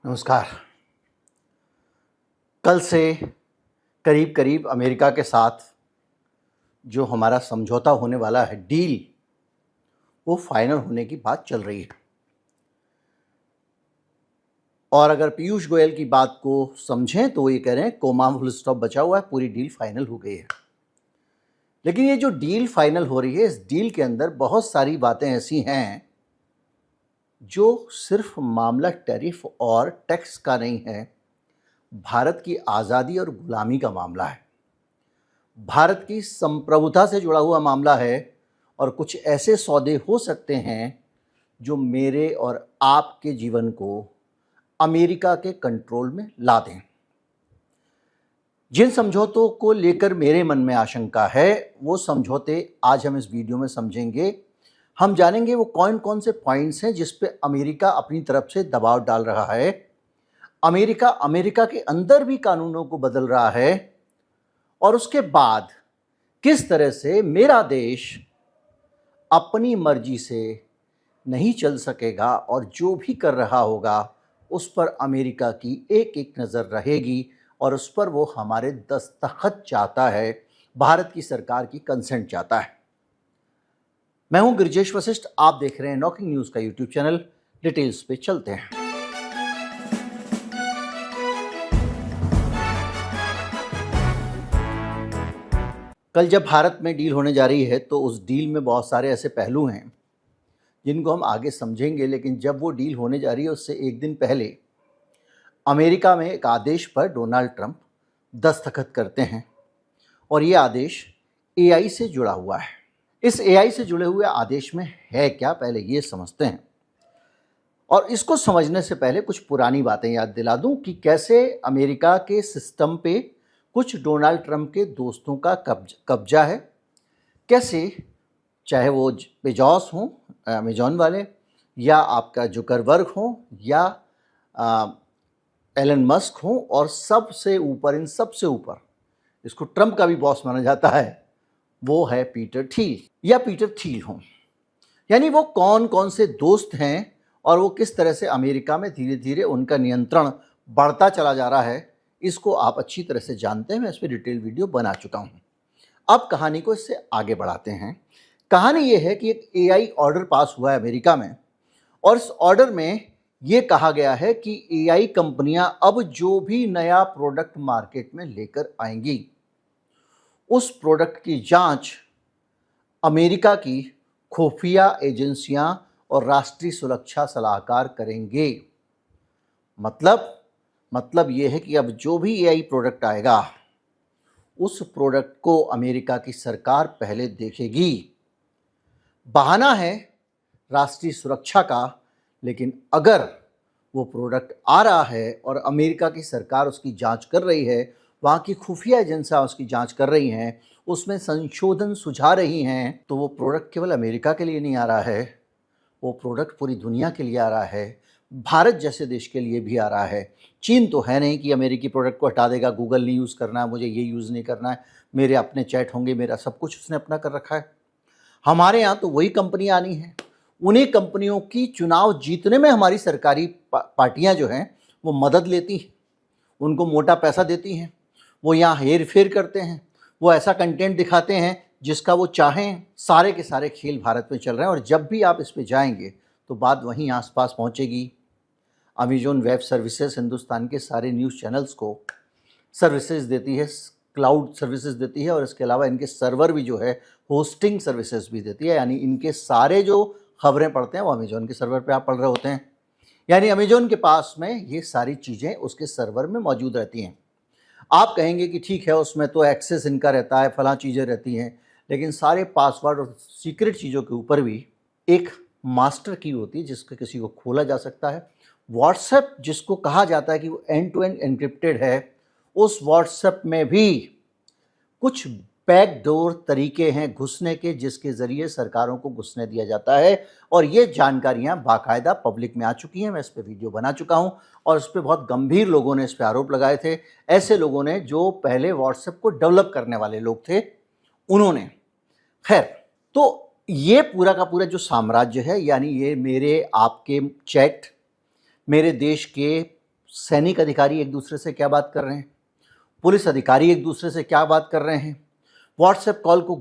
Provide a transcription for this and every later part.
नमस्कार। कल से करीब करीब अमेरिका के साथ जो हमारा समझौता होने वाला है, डील, वो फाइनल होने की बात चल रही है। और अगर पीयूष गोयल की बात को समझें तो ये कह रहे हैं कोमा फुल स्टॉप बचा हुआ है, पूरी डील फाइनल हो गई है। लेकिन ये जो डील फाइनल हो रही है, इस डील के अंदर बहुत सारी बातें ऐसी हैं जो सिर्फ मामला टैरिफ और टैक्स का नहीं है, भारत की आज़ादी और गुलामी का मामला है, भारत की संप्रभुता से जुड़ा हुआ मामला है। और कुछ ऐसे सौदे हो सकते हैं जो मेरे और आपके जीवन को अमेरिका के कंट्रोल में ला दें। जिन समझौतों को लेकर मेरे मन में आशंका है, वो समझौते आज हम इस वीडियो में समझेंगे। हम जानेंगे वो कौन कौन से पॉइंट्स हैं जिस पे अमेरिका अपनी तरफ से दबाव डाल रहा है। अमेरिका के अंदर भी कानूनों को बदल रहा है, और उसके बाद किस तरह से मेरा देश अपनी मर्जी से नहीं चल सकेगा और जो भी कर रहा होगा उस पर अमेरिका की एक एक नज़र रहेगी और उस पर वो हमारे दस्तखत चाहता है, भारत की सरकार की कंसेंट चाहता है। मैं हूं गिरिजेश वशिष्ठ, आप देख रहे हैं नॉकिंग न्यूज़ का यूट्यूब चैनल। डिटेल्स पे चलते हैं। कल जब भारत में डील होने जा रही है तो उस डील में बहुत सारे ऐसे पहलू हैं जिनको हम आगे समझेंगे। लेकिन जब वो डील होने जा रही है उससे एक दिन पहले अमेरिका में एक आदेश पर डोनाल्ड ट्रंप दस्तखत करते हैं, और ये आदेश एआई से जुड़ा हुआ है। इस एआई से जुड़े हुए आदेश में है क्या, पहले ये समझते हैं। और इसको समझने से पहले कुछ पुरानी बातें याद दिला दूं कि कैसे अमेरिका के सिस्टम पे कुछ डोनाल्ड ट्रंप के दोस्तों का कब्जा है। कैसे, चाहे वो बेजॉस हों, अमेजॉन वाले, या आपका जुकरबर्ग हो, या एलन मस्क हो, और सबसे ऊपर, इन सबसे ऊपर इसको ट्रंप का भी बॉस माना जाता है, वो है पीटर थील या पीटर थील हो। यानी वो कौन कौन से दोस्त हैं और वो किस तरह से अमेरिका में धीरे धीरे उनका नियंत्रण बढ़ता चला जा रहा है, इसको आप अच्छी तरह से जानते हैं। मैं इस पर डिटेल वीडियो बना चुका हूँ। अब कहानी को इससे आगे बढ़ाते हैं। कहानी ये है कि एक एआई ऑर्डर पास हुआ है अमेरिका में, और इस ऑर्डर में ये कहा गया है कि एआई कंपनियां अब जो भी नया प्रोडक्ट मार्केट में लेकर आएंगी उस प्रोडक्ट की जांच अमेरिका की खुफिया एजेंसियां और राष्ट्रीय सुरक्षा सलाहकार करेंगे। मतलब ये है कि अब जो भी एआई प्रोडक्ट आएगा उस प्रोडक्ट को अमेरिका की सरकार पहले देखेगी। बहाना है राष्ट्रीय सुरक्षा का, लेकिन अगर वो प्रोडक्ट आ रहा है और अमेरिका की सरकार उसकी जांच कर रही है, वहाँ की खुफिया एजेंसियां उसकी जांच कर रही हैं, उसमें संशोधन सुझा रही हैं, तो वो प्रोडक्ट केवल अमेरिका के लिए नहीं आ रहा है, वो प्रोडक्ट पूरी दुनिया के लिए आ रहा है, भारत जैसे देश के लिए भी आ रहा है। चीन तो है नहीं कि अमेरिकी प्रोडक्ट को हटा देगा, गूगल नहीं यूज़ करना है, मुझे ये यूज़ नहीं करना है, मेरे अपने चैट होंगे, मेरा सब कुछ उसने अपना कर रखा है। हमारे यहाँ तो वही कंपनी आनी है। उन्हीं कंपनियों की चुनाव जीतने में हमारी सरकारी पार्टियाँ जो हैं वो मदद लेती हैं, उनको मोटा पैसा देती हैं, वो यहाँ हेर फेर करते हैं, वो ऐसा कंटेंट दिखाते हैं जिसका वो चाहें। सारे के सारे खेल भारत में चल रहे हैं, और जब भी आप इस पे जाएंगे तो बात वहीं आसपास पहुंचेगी। अमेजॉन वेब सर्विसेज हिंदुस्तान के सारे न्यूज़ चैनल्स को सर्विसेज देती है, क्लाउड सर्विसेज देती है, और इसके अलावा इनके सर्वर भी जो है होस्टिंग सर्विसेज भी देती है। यानी इनके सारे जो खबरें पढ़ते हैं वो अमेजॉन के सर्वर पे आप पढ़ रहे होते हैं। यानी अमेजॉन के पास में ये सारी चीज़ें उसके सर्वर में मौजूद रहती हैं। आप कहेंगे कि ठीक है, उसमें तो एक्सेस इनका रहता है, फलां चीज़ें रहती हैं, लेकिन सारे पासवर्ड और सीक्रेट चीज़ों के ऊपर भी एक मास्टर की होती है जिसको किसी को खोला जा सकता है। व्हाट्सएप, जिसको कहा जाता है कि वो एंड टू एंड एन्क्रिप्टेड है, उस व्हाट्सएप में भी कुछ बैकडोर तरीके हैं घुसने के, जिसके ज़रिए सरकारों को घुसने दिया जाता है। और ये जानकारियां बाकायदा पब्लिक में आ चुकी हैं, मैं इस पर वीडियो बना चुका हूं, और इस पर बहुत गंभीर लोगों ने इस पर आरोप लगाए थे। ऐसे लोगों ने जो पहले व्हाट्सएप को डेवलप करने वाले लोग थे, उन्होंने। खैर, तो ये पूरा का पूरा जो साम्राज्य है, यानी ये मेरे आपके चैट, मेरे देश के सैनिक अधिकारी एक दूसरे से क्या बात कर रहे हैं, पुलिस अधिकारी एक दूसरे से क्या बात कर रहे हैं। व्हाट्सएप कॉल को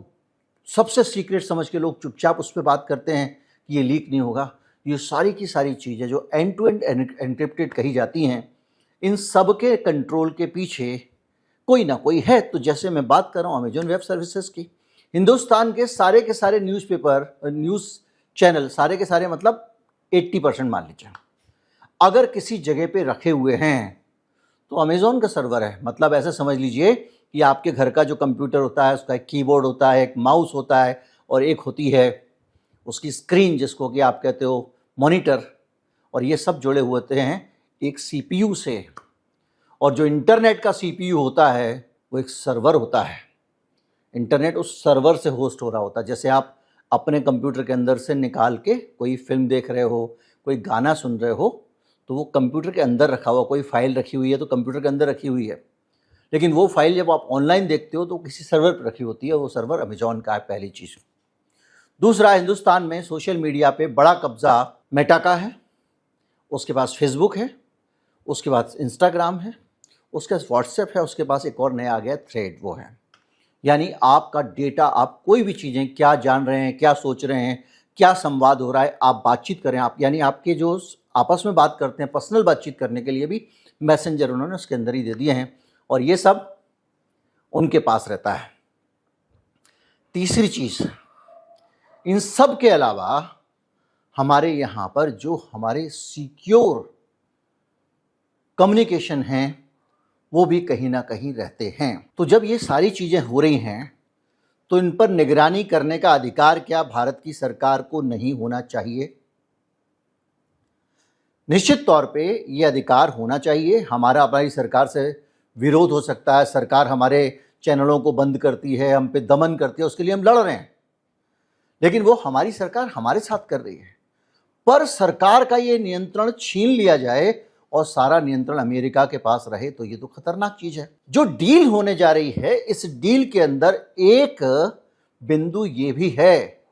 सबसे सीक्रेट समझ के लोग चुपचाप उस पर बात करते हैं कि ये लीक नहीं होगा। ये सारी की सारी चीज़ें जो एंड टू एंड एनक्रिप्टेड कही जाती हैं, इन सब के कंट्रोल के पीछे कोई ना कोई है। तो जैसे मैं बात कर रहा हूँ अमेजॉन वेब सर्विसेज की, हिंदुस्तान के सारे न्यूज़पेपर, न्यूज़ चैनल, सारे के सारे मतलब 80% मान लीजिए, अगर किसी जगह पे रखे हुए हैं तो अमेजॉन का सर्वर है। मतलब ऐसे समझ लीजिए कि आपके घर का जो कंप्यूटर होता है उसका एक कीबोर्ड होता है, एक माउस होता है, और एक होती है उसकी स्क्रीन जिसको कि आप कहते हो मॉनिटर, और ये सब जुड़े हुए होते हैं एक सीपीयू से। और जो इंटरनेट का सीपीयू होता है वो एक सर्वर होता है। इंटरनेट उस सर्वर से होस्ट हो रहा होता है। जैसे आप अपने कंप्यूटर के अंदर से निकाल के कोई फिल्म देख रहे हो, कोई गाना सुन रहे हो, तो वो कंप्यूटर के अंदर रखा हुआ, कोई फाइल रखी हुई है तो कंप्यूटर के अंदर रखी हुई है, लेकिन वो फाइल जब आप ऑनलाइन देखते हो तो किसी सर्वर पर रखी होती है। वो सर्वर अमेजॉन का है, पहली चीज़। दूसरा, हिंदुस्तान में सोशल मीडिया पे बड़ा कब्जा मेटा का है, उसके पास फेसबुक है, उसके पास इंस्टाग्राम है, उसके पास व्हाट्सएप है, उसके पास एक और नया आ गया थ्रेड, वो है। यानी आपका डेटा, आप कोई भी चीज़ें क्या जान रहे हैं, क्या सोच रहे हैं, क्या संवाद हो रहा है, आप बातचीत करें, आप यानी आपके जो आपस में बात करते हैं, पर्सनल बातचीत करने के लिए भी मैसेंजर उन्होंने उसके अंदर ही दे दिए हैं, और ये सब उनके पास रहता है। तीसरी चीज़, इन सब के अलावा हमारे यहाँ पर जो हमारे सिक्योर कम्युनिकेशन हैं वो भी कहीं ना कहीं रहते हैं। तो जब ये सारी चीज़ें हो रही हैं तो इन पर निगरानी करने का अधिकार क्या भारत की सरकार को नहीं होना चाहिए? निश्चित तौर पे ये अधिकार होना चाहिए। हमारा हमारी सरकार से विरोध हो सकता है, सरकार हमारे चैनलों को बंद करती है, हम पे दमन करती है, उसके लिए हम लड़ रहे हैं, लेकिन वो हमारी सरकार हमारे साथ कर रही है। पर सरकार का ये नियंत्रण छीन लिया जाए और सारा नियंत्रण अमेरिका के पास रहे तो ये तो खतरनाक चीज है। जो डील होने जा रही है, इस डील के अंदर एक बिंदु ये भी है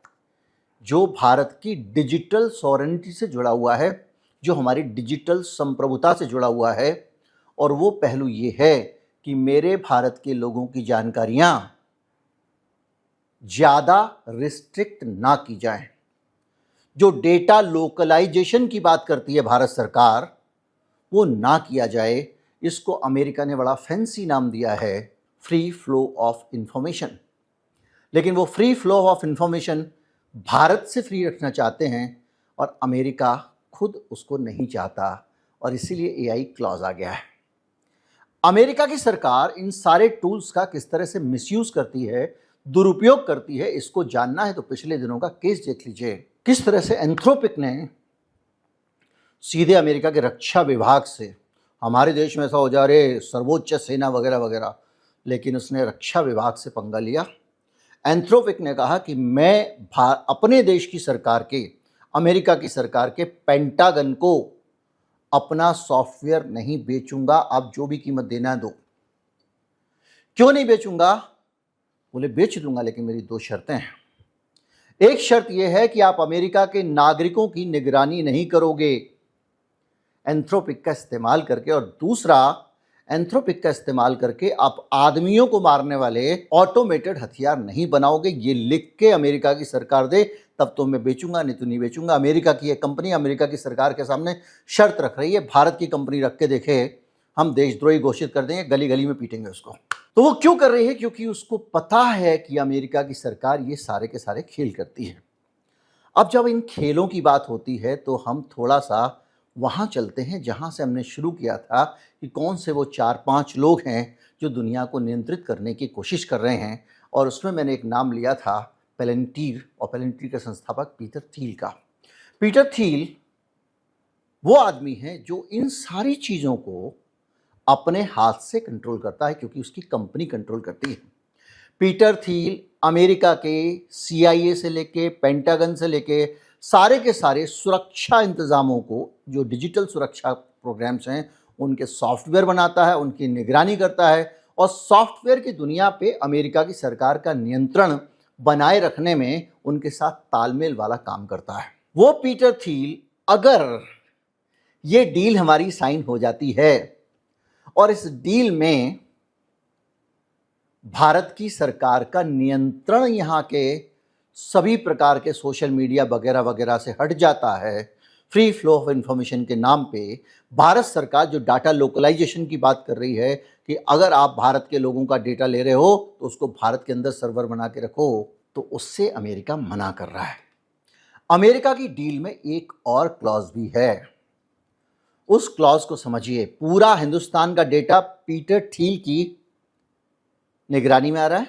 जो भारत की डिजिटल सॉवरेनिटी से जुड़ा हुआ है, जो हमारी डिजिटल संप्रभुता से जुड़ा हुआ है, और वो पहलू ये है कि मेरे भारत के लोगों की जानकारियां ज्यादा रिस्ट्रिक्ट ना की जाएं। जो डेटा लोकलाइजेशन की बात करती है भारत सरकार, वो ना किया जाए। इसको अमेरिका ने बड़ा फैंसी नाम दिया है, फ्री फ्लो ऑफ इंफॉर्मेशन। लेकिन वो free flow of information Bharat से फ्री रखना चाहते हैं और अमेरिका खुद उसको नहीं चाहता, और इसीलिए एआई क्लॉज आ गया है। अमेरिका की सरकार इन सारे टूल्स का किस तरह से मिसयूज करती है, दुरुपयोग करती है, इसको जानना है तो पिछले दिनों का केस देख लीजिए। किस तरह से एंथ्रोपिक ने सीधे अमेरिका के रक्षा विभाग से, हमारे देश में ऐसा हो जा रहे सर्वोच्च सेना वगैरह वगैरह, लेकिन उसने रक्षा विभाग से पंगा लिया। एंथ्रोपिक ने कहा कि मैं अपने देश की सरकार के, अमेरिका की सरकार के पेंटागन को अपना सॉफ्टवेयर नहीं बेचूंगा, आप जो भी कीमत देना दो। क्यों नहीं बेचूंगा? बोले बेच दूंगा, लेकिन मेरी दो शर्तें हैं। एक शर्त यह है कि आप अमेरिका के नागरिकों की निगरानी नहीं करोगे एंथ्रोपिक का इस्तेमाल करके, और दूसरा, एंथ्रोपिक का इस्तेमाल करके आप आदमियों को मारने वाले ऑटोमेटेड हथियार नहीं बनाओगे। ये लिख के अमेरिका की सरकार दे, तब तो मैं बेचूंगा, नहीं तो नहीं बेचूंगा। अमेरिका की एक कंपनी अमेरिका की सरकार के सामने शर्त रख रही है, भारत की कंपनी रख के देखे, हम देशद्रोही घोषित कर देंगे, गली गली में पीटेंगे उसको। तो वो क्यों कर रही है? क्योंकि उसको पता है कि अमेरिका की सरकार ये सारे के सारे खेल करती है। अब जब इन खेलों की बात होती है तो हम थोड़ा सा वहाँ चलते हैं जहाँ से हमने शुरू किया था, कि कौन से वो 4-5 लोग हैं जो दुनिया को नियंत्रित करने की कोशिश कर रहे हैं। और उसमें मैंने एक नाम लिया था पेलेंटीर, और पेलेंटीर के संस्थापक पीटर थील का। पीटर थील वो आदमी है जो इन सारी चीज़ों को अपने हाथ से कंट्रोल करता है, क्योंकि उसकी कंपनी कंट्रोल करती है। पीटर थील अमेरिका के CIA से लेके पेंटागन से लेके सारे के सारे सुरक्षा इंतजामों को, जो डिजिटल सुरक्षा प्रोग्राम्स हैं, उनके सॉफ्टवेयर बनाता है, उनकी निगरानी करता है, और सॉफ्टवेयर की दुनिया पे अमेरिका की सरकार का नियंत्रण बनाए रखने में उनके साथ तालमेल वाला काम करता है। वो पीटर थील अगर ये डील हमारी साइन हो जाती है और इस डील में भारत की सरकार का नियंत्रण यहाँ के सभी प्रकार के सोशल मीडिया वगैरह वगैरह से हट जाता है। फ्री फ्लो ऑफ इंफॉर्मेशन के नाम पे भारत सरकार जो डाटा लोकलाइजेशन की बात कर रही है कि अगर आप भारत के लोगों का डेटा ले रहे हो तो उसको भारत के अंदर सर्वर बना के रखो, तो उससे अमेरिका मना कर रहा है। अमेरिका की डील में एक और क्लॉज भी है, उस क्लॉज को समझिए। पूरा हिंदुस्तान का डेटा पीटर थील की निगरानी में आ रहा है।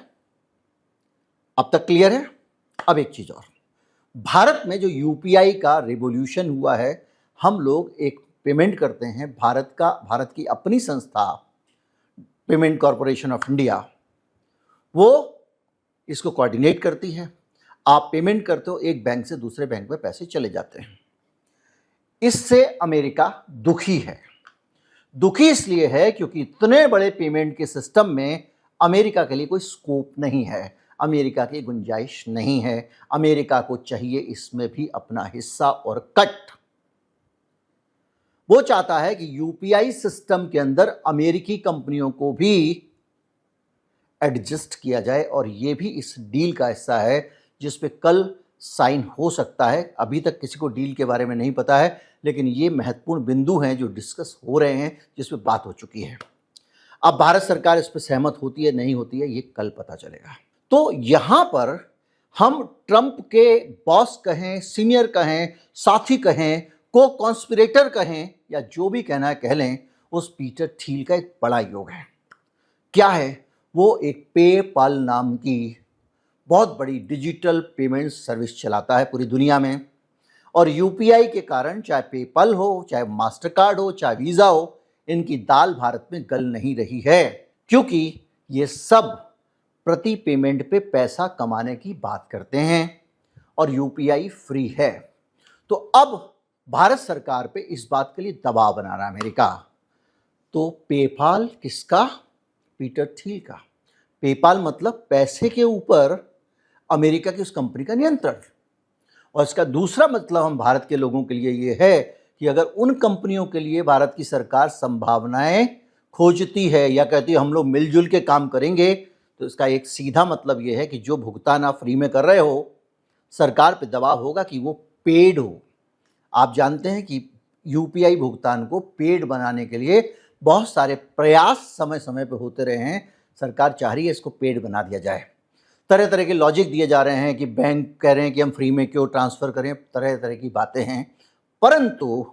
अब तक क्लियर है? अब एक चीज और, भारत में जो यूपीआई का रिवॉल्यूशन हुआ है, हम लोग एक पेमेंट करते हैं, भारत की अपनी संस्था पेमेंट कॉरपोरेशन ऑफ इंडिया, वो इसको कोऑर्डिनेट करती है। आप पेमेंट करते हो, एक बैंक से दूसरे बैंक में पैसे चले जाते हैं। इससे अमेरिका दुखी है। दुखी इसलिए है क्योंकि इतने बड़े पेमेंट के सिस्टम में अमेरिका के लिए कोई स्कोप नहीं है, अमेरिका की गुंजाइश नहीं है। अमेरिका को चाहिए इसमें भी अपना हिस्सा और कट। वो चाहता है कि यूपीआई सिस्टम के अंदर अमेरिकी कंपनियों को भी एडजस्ट किया जाए और ये भी इस डील का हिस्सा है जिस पे कल साइन हो सकता है। अभी तक किसी को डील के बारे में नहीं पता है, लेकिन ये महत्वपूर्ण बिंदु हैं जो डिस्कस हो रहे हैं, जिस पे बात हो चुकी है। अब भारत सरकार इस पे सहमत होती है नहीं होती है, ये कल पता चलेगा। तो यहां पर हम ट्रंप के बॉस कहें, सीनियर कहें, साथी कहें, को कॉन्स्पिरेटर कहें, या जो भी कहना है कह लें, उस पीटर थील का एक बड़ा योग है। क्या है वो? एक पेपाल नाम की बहुत बड़ी डिजिटल पेमेंट सर्विस चलाता है पूरी दुनिया में, और यूपीआई के कारण चाहे पेपाल हो, चाहे मास्टर कार्ड हो, चाहे वीज़ा हो, इनकी दाल भारत में गल नहीं रही है, क्योंकि ये सब प्रति पेमेंट पे पैसा कमाने की बात करते हैं और यूपीआई फ्री है। तो अब भारत सरकार पे इस बात के लिए दबाव बना रहा है अमेरिका। तो पेपाल किसका? पीटर थील का। पेपाल मतलब पैसे के ऊपर अमेरिका की उस कंपनी का नियंत्रण। और इसका दूसरा मतलब हम भारत के लोगों के लिए ये है कि अगर उन कंपनियों के लिए भारत की सरकार संभावनाएं खोजती है या कहती है हम लोग मिलजुल के काम करेंगे, तो इसका एक सीधा मतलब ये है कि जो भुगतान आप फ्री में कर रहे हो, सरकार पे दबाव होगा कि वो पेड हो। आप जानते हैं कि यूपीआई भुगतान को पेड बनाने के लिए बहुत सारे प्रयास समय समय पे होते रहे हैं। सरकार चाह रही है इसको पेड बना दिया जाए। तरह तरह के लॉजिक दिए जा रहे हैं कि बैंक कह रहे हैं कि हम फ्री में क्यों ट्रांसफ़र करें, तरह तरह की बातें हैं। परंतु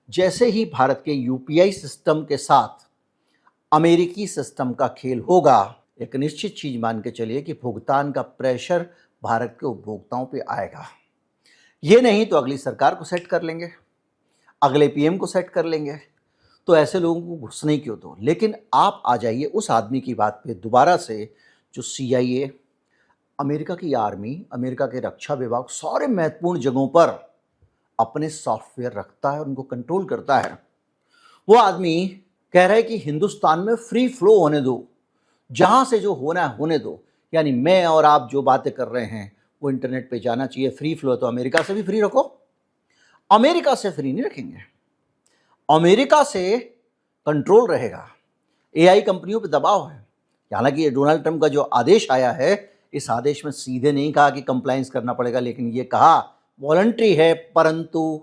जैसे ही भारत के यूपीआई सिस्टम के साथ अमेरिकी सिस्टम का खेल होगा, एक निश्चित चीज़ मान के चलिए कि भुगतान का प्रेशर भारत के उपभोक्ताओं पे आएगा। ये नहीं तो अगली सरकार को सेट कर लेंगे, अगले पीएम को सेट कर लेंगे। तो ऐसे लोगों को घुसने ही क्यों दो। लेकिन आप आ जाइए उस आदमी की बात पे दोबारा से, जो CIA, अमेरिका की आर्मी, अमेरिका के रक्षा विभाग सारे महत्वपूर्ण जगहों पर अपने सॉफ्टवेयर रखता है और उनको कंट्रोल करता है। वो आदमी कह रहा है कि हिंदुस्तान में फ्री फ्लो होने दो, जहां से जो होना है होने दो। यानी मैं और आप जो बातें कर रहे हैं वो इंटरनेट पे जाना चाहिए। फ्री फ्लो तो अमेरिका से भी फ्री रखो। अमेरिका से फ्री नहीं रखेंगे, अमेरिका से कंट्रोल रहेगा। AI कंपनियों पे दबाव है। हालांकि ये डोनाल्ड ट्रंप का जो आदेश आया है, इस आदेश में सीधे नहीं कहा कि कंप्लायंस करना पड़ेगा, लेकिन ये कहा वॉलंटरी है। परंतु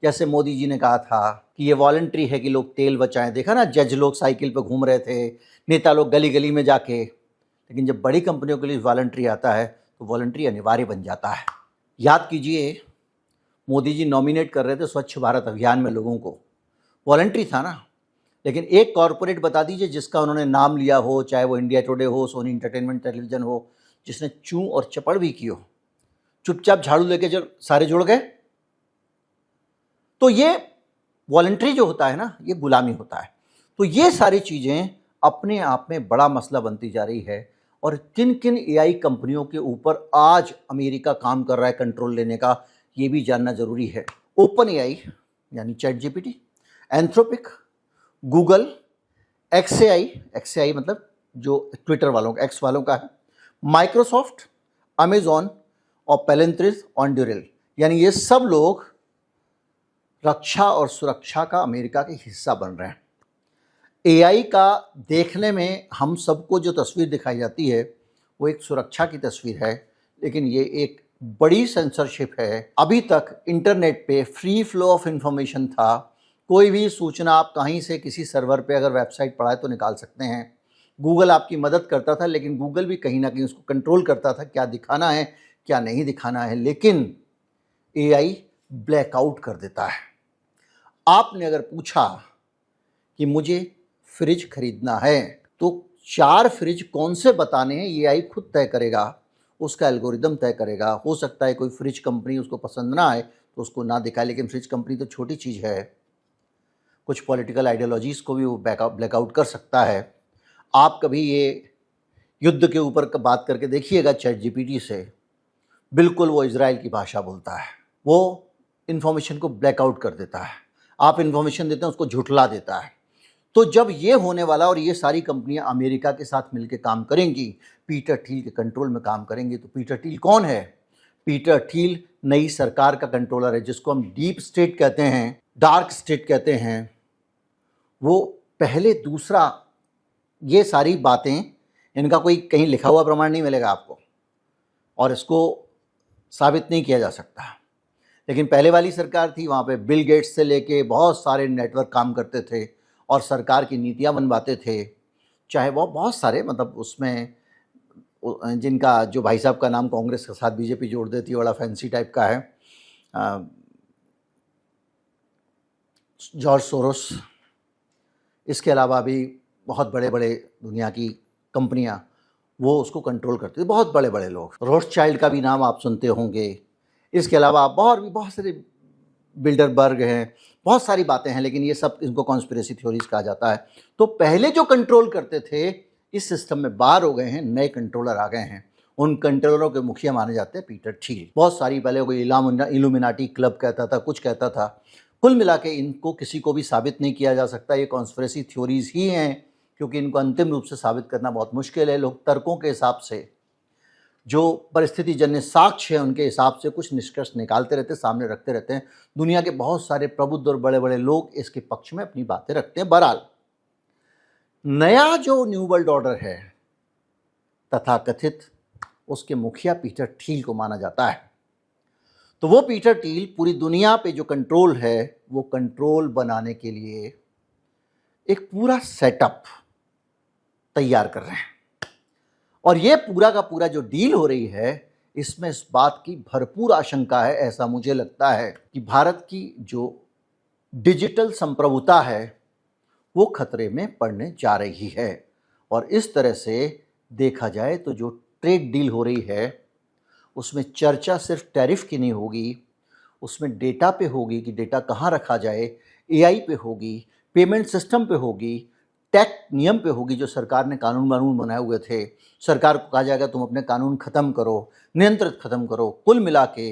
जैसे मोदी जी ने कहा था कि ये वॉलंटरी है कि लोग तेल बचाएं। देखा ना, जज लोग साइकिल पे घूम रहे थे, नेता लोग गली गली में जाके। लेकिन जब बड़ी कंपनियों के लिए वॉलंटरी आता है तो वॉलंटरी अनिवार्य बन जाता है। याद कीजिए, मोदी जी नॉमिनेट कर रहे थे स्वच्छ भारत अभियान में लोगों को, वॉलंटरी था ना। लेकिन एक कॉरपोरेट बता दीजिए जिसका उन्होंने नाम लिया हो, चाहे वो इंडिया टुडे हो, सोनी एंटरटेनमेंट टेलीविजन हो, जिसने चूं और चपड़ भी की हो, चुपचाप झाड़ू लेके सारे जुड़ गए। तो ये वॉलंटरी जो होता है ना, ये गुलामी होता है। तो ये सारी चीज़ें अपने आप में बड़ा मसला बनती जा रही है। और किन किन AI कंपनियों के ऊपर आज अमेरिका काम कर रहा है कंट्रोल लेने का, ये भी जानना जरूरी है। ओपन AI यानी ChatGPT, एंथ्रोपिक, गूगल, XAI मतलब जो ट्विटर वालों का, एक्स वालों का है, माइक्रोसॉफ्ट, अमेजॉन और पेलेंट्रिस ऑन ड्यूरेल, यानी ये सब लोग रक्षा और सुरक्षा का अमेरिका के हिस्सा बन रहे हैं। एआई का देखने में हम सबको जो तस्वीर दिखाई जाती है वो एक सुरक्षा की तस्वीर है, लेकिन ये एक बड़ी सेंसरशिप है। अभी तक इंटरनेट पे फ्री फ्लो ऑफ इंफॉर्मेशन था। कोई भी सूचना आप कहीं से किसी सर्वर पे अगर वेबसाइट पढ़ाए तो निकाल सकते हैं। गूगल आपकी मदद करता था, लेकिन गूगल भी कहीं ना कहीं उसको कंट्रोल करता था, क्या दिखाना है क्या नहीं दिखाना है। लेकिन एआई ब्लैकआउट कर देता है। आपने अगर पूछा कि मुझे फ्रिज खरीदना है तो 4 फ्रिज कौन से बताने हैं, ये एआई खुद तय करेगा, उसका एल्गोरिदम तय करेगा। हो सकता है कोई फ्रिज कंपनी उसको पसंद ना आए तो उसको ना दिखाए, लेकिन फ्रिज कंपनी तो छोटी चीज़ है। कुछ पॉलिटिकल आइडियोलॉजीज़ को भी वो ब्लैकआउट कर सकता है। आप कभी ये युद्ध के ऊपर बात करके देखिएगा चैट जीपीटी से, बिल्कुल वो इजराइल की भाषा बोलता है। वो इन्फॉर्मेशन को ब्लैकआउट कर देता है। आप इन्फॉर्मेशन देते हैं उसको झुठला देता है। तो जब ये होने वाला और ये सारी कंपनियां अमेरिका के साथ मिलकर काम करेंगी, पीटर थील के कंट्रोल में काम करेंगी। तो पीटर थील कौन है? पीटर थील नई सरकार का कंट्रोलर है, जिसको हम डीप स्टेट कहते हैं, डार्क स्टेट कहते हैं। वो पहले दूसरा, ये सारी बातें, इनका कोई कहीं लिखा हुआ प्रमाण नहीं मिलेगा आपको और इसको साबित नहीं किया जा सकता। लेकिन पहले वाली सरकार थी, वहाँ पे बिल गेट्स से लेके बहुत सारे नेटवर्क काम करते थे और सरकार की नीतियाँ बनवाते थे। चाहे वो बहुत सारे, मतलब उसमें जिनका, जो भाई साहब का नाम कांग्रेस के साथ बीजेपी जोड़ देती है, बड़ा फैंसी टाइप का है, जॉर्ज सोरोस। इसके अलावा भी बहुत बड़े बड़े दुनिया की कंपनियां वो उसको कंट्रोल करती थी, बहुत बड़े बड़े लोग। रोथशाइल्ड का भी नाम आप सुनते होंगे। इसके अलावा बहुत सारे बिल्डरबर्ग हैं, बहुत सारी बातें हैं, लेकिन ये सब, इनको कॉन्स्पिरेसी थ्योरीज कहा जाता है। तो पहले जो कंट्रोल करते थे इस सिस्टम में बाहर हो गए हैं, नए कंट्रोलर आ गए हैं। उन कंट्रोलरों के मुखिया माने जाते हैं पीटर थील। बहुत सारी, पहले कोई इल्यूमिनाटी क्लब कहता था, कुछ कहता था। कुल मिला के इनको किसी को भी साबित नहीं किया जा सकता। ये कॉन्स्पिरेसी थ्योरीज ही हैं, क्योंकि इनको अंतिम रूप से साबित करना बहुत मुश्किल है। लोग तर्कों के हिसाब से, जो परिस्थिति जन्य साक्ष्य है उनके हिसाब से कुछ निष्कर्ष निकालते रहते, सामने रखते रहते हैं। दुनिया के बहुत सारे प्रबुद्ध और बड़े बड़े लोग इसके पक्ष में अपनी बातें रखते हैं। बहरहाल, नया जो न्यू वर्ल्ड ऑर्डर है तथाकथित, उसके मुखिया पीटर थील को माना जाता है। तो वो पीटर थील पूरी दुनिया पे जो कंट्रोल है, वो कंट्रोल बनाने के लिए एक पूरा सेटअप तैयार कर रहे हैं। और ये पूरा का पूरा जो डील हो रही है, इसमें इस बात की भरपूर आशंका है, ऐसा मुझे लगता है, कि भारत की जो डिजिटल संप्रभुता है वो खतरे में पड़ने जा रही है। और इस तरह से देखा जाए तो जो ट्रेड डील हो रही है उसमें चर्चा सिर्फ टैरिफ की नहीं होगी, उसमें डेटा पे होगी कि डेटा कहाँ रखा जाए, एआई पे होगी, पेमेंट सिस्टम पे होगी, टैक्स नियम पे होगी। जो सरकार ने कानून बनाए हुए थे, सरकार को कहा जाएगा तुम अपने कानून ख़त्म करो, नियंत्रित ख़त्म करो। कुल मिला के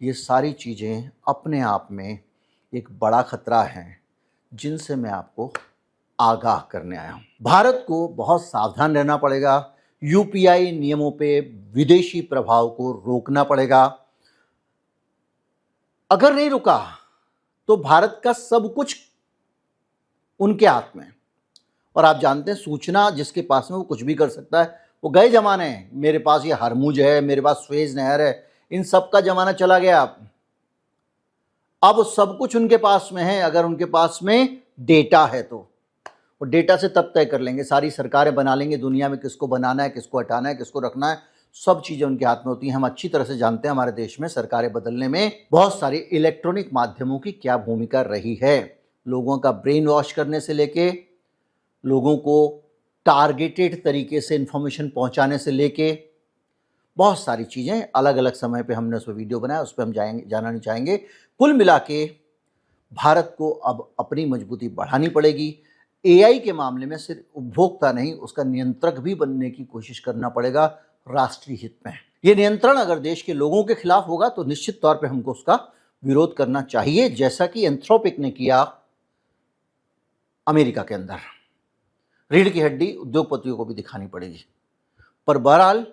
ये सारी चीज़ें अपने आप में एक बड़ा खतरा हैं, जिनसे मैं आपको आगाह करने आया हूँ। भारत को बहुत सावधान रहना पड़ेगा। यूपीआई नियमों पे विदेशी प्रभाव को रोकना पड़ेगा। अगर नहीं रुका तो भारत का सब कुछ उनके हाथ में। और आप जानते हैं, सूचना जिसके पास में वो कुछ भी कर सकता है। वो गए जमाने हैं, मेरे पास ये हरमुज है, मेरे पास स्वेज नहर है, इन सब का जमाना चला गया। अब सब कुछ उनके पास में है, अगर उनके पास में डेटा है तो। वो डेटा से तब तय कर लेंगे, सारी सरकारें बना लेंगे दुनिया में, किसको बनाना है, किसको हटाना है, किसको रखना है, सब चीज़ें उनके हाथ में होती हैं। हम अच्छी तरह से जानते हैं हमारे देश में सरकारें बदलने में बहुत सारे इलेक्ट्रॉनिक माध्यमों की क्या भूमिका रही है। लोगों का ब्रेन वॉश करने से लेके, लोगों को टारगेटेड तरीके से इंफॉर्मेशन पहुंचाने से लेके, बहुत सारी चीज़ें अलग अलग समय पे हमने उस पर वीडियो बनाया, उस पर हम जाना नहीं चाहेंगे। कुल मिला के भारत को अब अपनी मजबूती बढ़ानी पड़ेगी। एआई के मामले में सिर्फ उपभोक्ता नहीं, उसका नियंत्रक भी बनने की कोशिश करना पड़ेगा राष्ट्रीय हित में। ये नियंत्रण अगर देश के लोगों के खिलाफ होगा तो निश्चित तौर पे हमको उसका विरोध करना चाहिए, जैसा कि एंथ्रोपिक ने किया अमेरिका के अंदर। रीढ़ की हड्डी उद्योगपतियों को भी दिखानी पड़ेगी। पर बहरहाल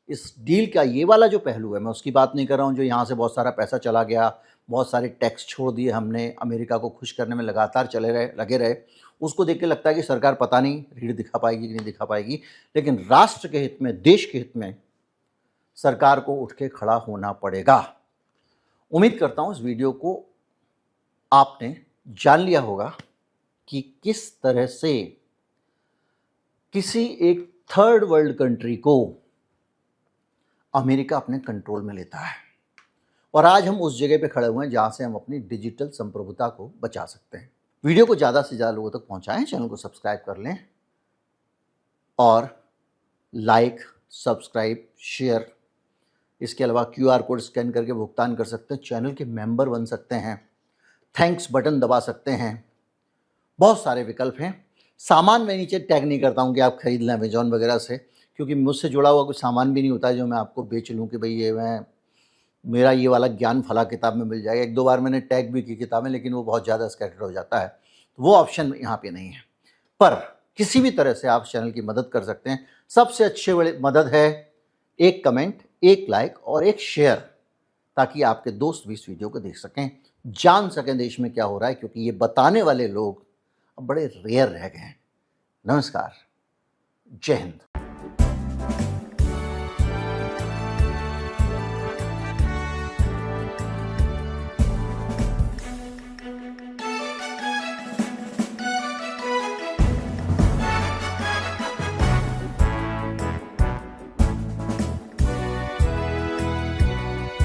इस डील का ये वाला जो पहलू है, मैं उसकी बात नहीं कर रहा हूँ जो यहाँ से बहुत सारा पैसा चला गया, बहुत सारे टैक्स छोड़ दिए हमने, अमेरिका को खुश करने में लगातार लगे रहे, उसको देख के लगता है कि सरकार पता नहीं रीढ़ दिखा पाएगी कि नहीं दिखा पाएगी। लेकिन राष्ट्र के हित में, देश के हित में सरकार को उठ के खड़ा होना पड़ेगा। उम्मीद करता हूँ इस वीडियो को आपने जान लिया होगा कि किस तरह से किसी एक थर्ड वर्ल्ड कंट्री को अमेरिका अपने कंट्रोल में लेता है, और आज हम उस जगह पे खड़े हुए हैं जहां से हम अपनी डिजिटल संप्रभुता को बचा सकते हैं। वीडियो को ज़्यादा से ज़्यादा लोगों तक पहुंचाएं, चैनल को सब्सक्राइब कर लें और लाइक, सब्सक्राइब, शेयर, इसके अलावा QR कोड स्कैन करके भुगतान कर सकते हैं, चैनल के मेंबर बन सकते हैं, थैंक्स बटन दबा सकते हैं, बहुत सारे विकल्प हैं। सामान मैं नीचे टैग नहीं करता हूँ कि आप खरीद लें अमेजॉन वगैरह से, क्योंकि मुझसे जुड़ा हुआ कोई सामान भी नहीं होता है जो मैं आपको बेच लूँ कि भाई ये मेरा ये वाला ज्ञान फला किताब में मिल जाएगा। एक दो बार मैंने टैग भी की किताबें, लेकिन वो बहुत ज़्यादा स्कैटर्ड हो जाता है, तो वो ऑप्शन यहाँ पे नहीं है। पर किसी भी तरह से आप चैनल की मदद कर सकते हैं। सबसे अच्छी बड़ी मदद है एक कमेंट, एक लाइक और एक शेयर, ताकि आपके दोस्त भी इस वीडियो को देख सकें, जान सकें देश में क्या हो रहा है, क्योंकि ये बताने वाले लोग अब बड़े रेयर रह गए हैं। नमस्कार, जय हिंद।